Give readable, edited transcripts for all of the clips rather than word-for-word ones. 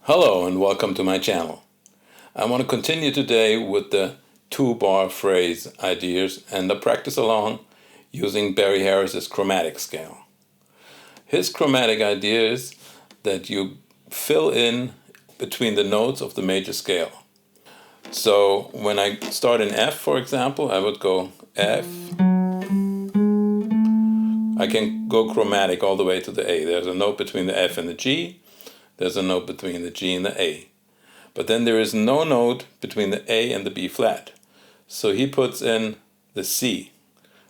Hello and welcome to my channel. I want to continue today with the 2-bar phrase ideas and the practice along using Barry Harris's chromatic scale. His chromatic idea is that you fill in between the notes of the major scale. So when I start in F, for example, I would go F. I can go chromatic all the way to the A. There's a note between the F and the G. There's a note between the G and the A. But then there is no note between the A and the B flat. So he puts in the C.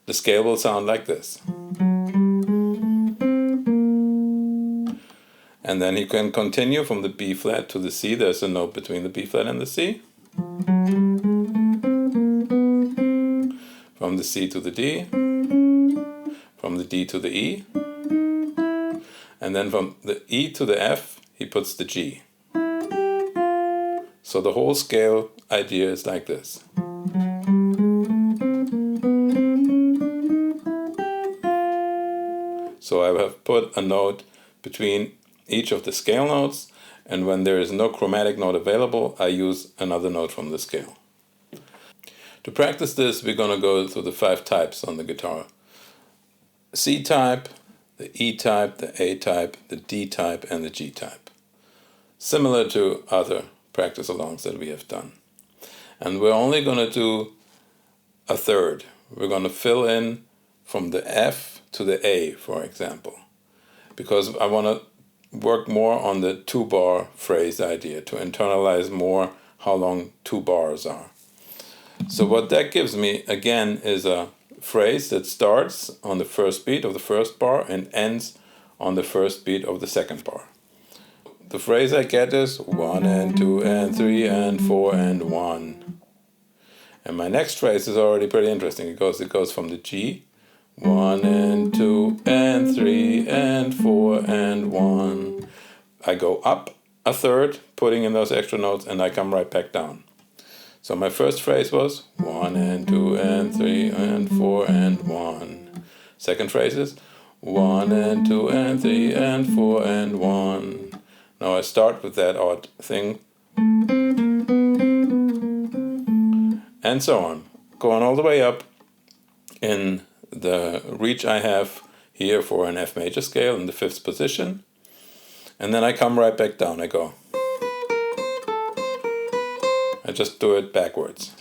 The scale will sound like this. And then he can continue from the B flat to the C. There's a note between the B flat and the C. From the C to the D. From the D to the E. And then from the E to the F, he puts the G. So the whole scale idea is like this. So I have put a note between each of the scale notes, and when there is no chromatic note available, I use another note from the scale. To practice this, we're going to go through the 5 types on the guitar. C type, the E type, the A type, the D type, and the G type. Similar to other practice alongs that we have done. And we're only going to do a third. We're going to fill in from the F to the A, for example, because I want to work more on the 2-bar phrase idea, to internalize more how long 2 bars are. So what that gives me, again, is a phrase that starts on the first beat of the first bar and ends on the first beat of the second bar. The phrase I get is 1 and 2 and 3 and 4 and 1. And my next phrase is already pretty interesting. It goes from the G, 1 and 2 and 3 and 4 and 1. I go up a third, putting in those extra notes, and I come right back down. So my first phrase was 1 and 2 and 3 and 4 and 1. Second phrase is 1 and 2 and 3 and 4 and 1. Now I start with that odd thing, and so on, going all the way up in the reach I have here for an F major scale in the 5th position, and then I come right back down. I go. I just do it backwards.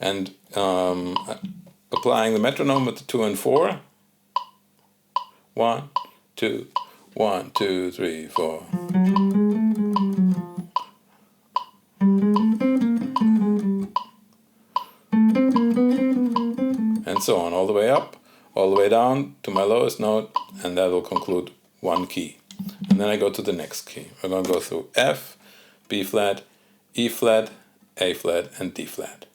And applying the metronome with the 2 and 4. 1, 2, 1, 2, 3, 4. And so on, all the way up, all the way down to my lowest note, and that will conclude one key. And then I go to the next key. We're going to go through F, B flat, E flat, A flat, and D flat.